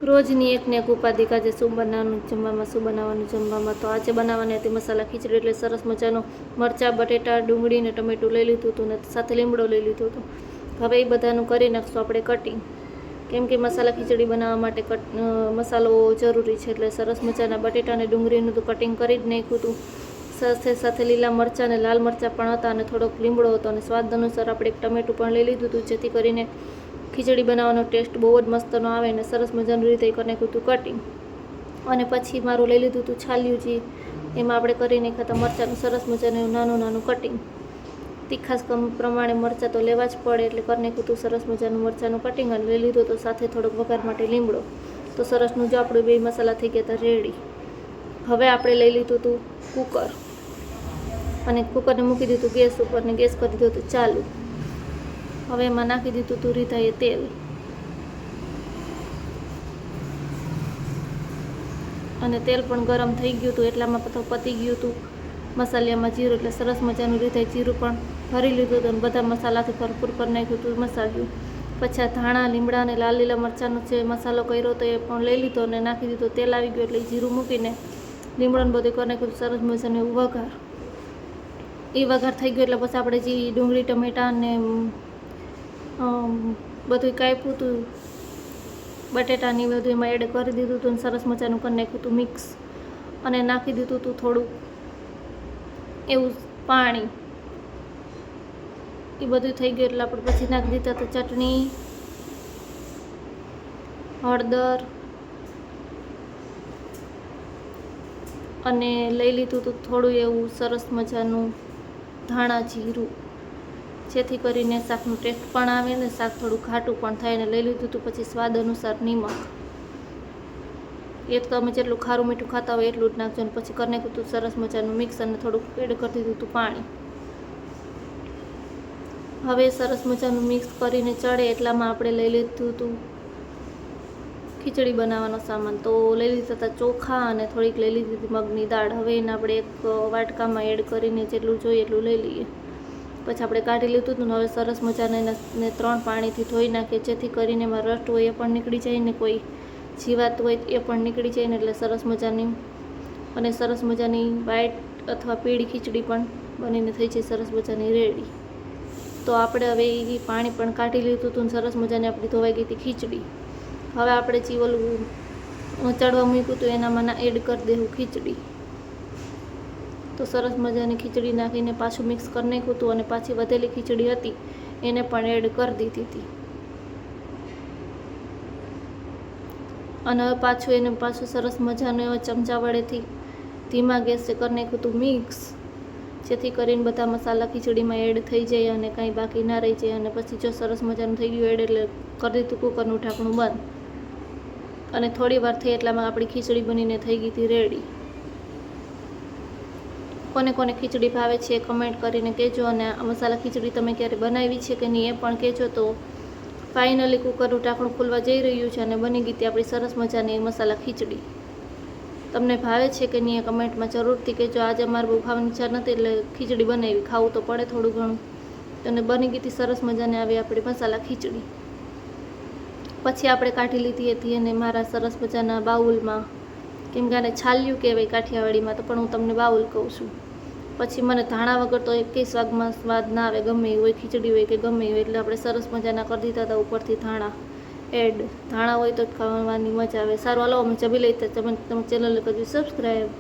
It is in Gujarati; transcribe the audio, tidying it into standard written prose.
રોજની એકને એક ઉપાધિ આજે શું બનાવવાનું જમવામાં, શું બનાવવાનું જમવામાં. તો આજે બનાવવાની હતી મસાલા ખીચડી. એટલે સરસ મજાનો મરચાં, બટેટા, ડુંગળી ને ટમેટું લઈ લીધું હતું ને સાથે લીમડો લઈ લીધો હતો. હવે એ બધાનું કરી નાખશું આપણે કટિંગ, કેમ કે મસાલા ખીચડી બનાવવા માટે મસાલો જરૂરી છે. એટલે સરસ મજાના બટેટા અને ડુંગળીનું તો કટિંગ કરી જ નાખ્યું હતું. સાથે સાથે લીલા મરચાં અને લાલ મરચાં પણ હતા અને થોડોક લીમડો હતો અને સ્વાદ અનુસાર આપણે એક ટમેટું પણ લઈ લીધું હતું, જેથી કરીને ખીચડી બનાવવાનો ટેસ્ટ બહુ જ મસ્તનો આવે અને સરસ મજાનું રીતે કરી નાખ્યું હતું કટિંગ. અને પછી મારું લઈ લીધું હતું છાલિયું, જે એમાં આપણે કરી નાખ્યા મરચાંનું સરસ મજાનું નાનું નાનું કટિંગ. તીખાસ પ્રમાણે મરચાં તો લેવા જ પડે, એટલે કરી નાખ્યું હતું સરસ મજાનું મરચાંનું કટિંગ અને લઈ લીધું હતું સાથે થોડોક વઘાર માટે લીમડો. તો સરસનું જો આપણું બે મસાલા થઈ ગયા હતા રેડી. હવે આપણે લઈ લીધું હતું કુકર અને કુકરને મૂકી દીધું ગેસ ઉપર ને ગેસ કરી દીધું હતું ચાલુ. હવે એમાં નાખી દીધું હતું રીધાએ તેલ અને તેલ પણ ગરમ થઈ ગયું હતું. એટલામાં તો પતી ગયું હતું મસાલામાં જીરું, એટલે સરસ મજાનું રીધાએ જીરું પણ ભરી લીધું હતું અને બધા મસાલાથી ભરપૂર કરી નાખ્યું હતું મસાલું. પછી આ ધાણા, લીમડા અને લાલ લીલા મરચાંનો જે મસાલો કર્યો હતો એ પણ લઈ લીધો અને નાખી દીધો. તેલ આવી ગયું એટલે જીરું મૂકીને લીમડોને બધું કરી નાખ્યું સરસ મજાનું એવું વઘાર. એ વઘાર થઈ ગયો એટલે પછી આપણે જે ડુંગળી, ટમેટા અને બધું કાપ્યું હતું બટેટાની બધું એમાં એડ કરી દીધું હતું અને સરસ મજાનું કરી નાખ્યું હતું મિક્સ અને નાખી દીધું હતું થોડુંક એવું પાણી. એ બધું થઈ ગયું એટલે આપણે પછી નાખી દીધા હતા ચટણી, હળદર અને લઈ લીધું હતું થોડું એવું સરસ મજાનું ધાણા જીરું, જેથી કરીને શાકનું ટેસ્ટ પણ આવે ને શાક થોડું ઘાટું પણ થાય. અને લઈ લીધું હતું પછી સ્વાદ અનુસાર નિમક. એ તો તમે જેટલું ખારું મીઠું ખાતા હોય એટલું જ નાખજો. અને પછી કરી નાખ્યું હતું સરસ મજાનું મિક્સ અને થોડુંક એડ કરી દીધું હતું પાણી. હવે સરસ મજાનું મિક્સ કરીને ચડે એટલામાં આપણે લઈ લીધું હતું ખીચડી બનાવવાનો સામાન. તો લઈ લીધા હતા ચોખા અને થોડીક લઈ લીધી હતી મગની દાળ. હવે એને આપણે એક વાટકામાં એડ કરીને જેટલું જોઈએ એટલું લઈ લઈએ. પછી આપણે કાઢી લીધું હતું ને હવે સરસ મજાને એને 3 પાણીથી ધોઈ નાખીએ, જેથી કરીને એમાં રસ્ટ હોય એ પણ નીકળી જાય ને કોઈ જીવાત હોય એ પણ નીકળી જાય ને એટલે સરસ મજાની અને સરસ મજાની વ્હાઈટ અથવા પીળી ખીચડી પણ બનીને થઈ જાય સરસ મજાની રેડી. તો આપણે હવે એ પાણી પણ કાઢી લીધું હતું ને સરસ મજાની આપણી ધોવાઈ ગઈ હતી ખીચડી. હવે આપણે જે ઓલું ચડવા મૂક્યું હતું એનામાં એડ કરી દેવું ખીચડી. તો સરસ મજાની ખીચડી નાખીને પાછું મિક્સ કરી નાખ્યું હતું અને પાછી વધેલી ખીચડી હતી એને પણ એડ કરી દીધી હતી. અને હવે પાછું સરસ મજાનું એવા ચમચા વડેથી ધીમા ગેસે કરી નાખ્યું હતું મિક્સ, જેથી કરીને બધા મસાલા ખીચડીમાં એડ થઈ જાય અને કાંઈ બાકી ના રહી જાય. અને પછી જો સરસ મજાનું થઈ ગયું એડ એટલે કરી દીધું કુકરનું ઢાંકણું બંધ અને થોડી વાર થઈ એટલામાં આપણી ખીચડી બનીને થઈ ગઈ હતી રેડી. કોને કોને ખીચડી ભાવે છે એ કમેન્ટ કરીને કહેજો. અને આ મસાલા ખીચડી તમે ક્યારે બનાવી છે કે નહીં એ પણ કહેજો. તો ફાઇનલી કુકરનું ઢાંકણું ખુલવા જઈ રહ્યું છે અને બની ગઈ હતી આપણી સરસ મજાની મસાલા ખીચડી. તમને ભાવે છે કે નહીં એ કમેન્ટમાં જરૂરથી કહેજો. આજે અમારે બહુ ખાવાની ઈચ્છા નથી એટલે ખીચડી બનાવી, ખાવું તો પડે થોડું ઘણું. અને બની ગઈ હતી સરસ મજાની આવી આપણી મસાલા ખીચડી. પછી આપણે કાઢી લીધી હતી અને મારા સરસ મજાના બાઉલમાં, કેમ કે આને છાલિયું કહેવાય કાઠિયાવાડીમાં, તો પણ હું તમને બાઉલ કહું છું. પછી મને ધાણા વગર તો એકેય શાકમાં સ્વાદ ના આવે, ગમે એ હોય ખીચડી હોય કે ગમે એ હોય. એટલે આપણે સરસ મજાના કરી દીધા હતા ઉપરથી ધાણા એડ. ધાણા હોય તો જ ખાવાની મજા આવે. સારું, હાલો અમે જમી લઈએ. તમે ચેનલને કરજો સબસ્ક્રાઈબ.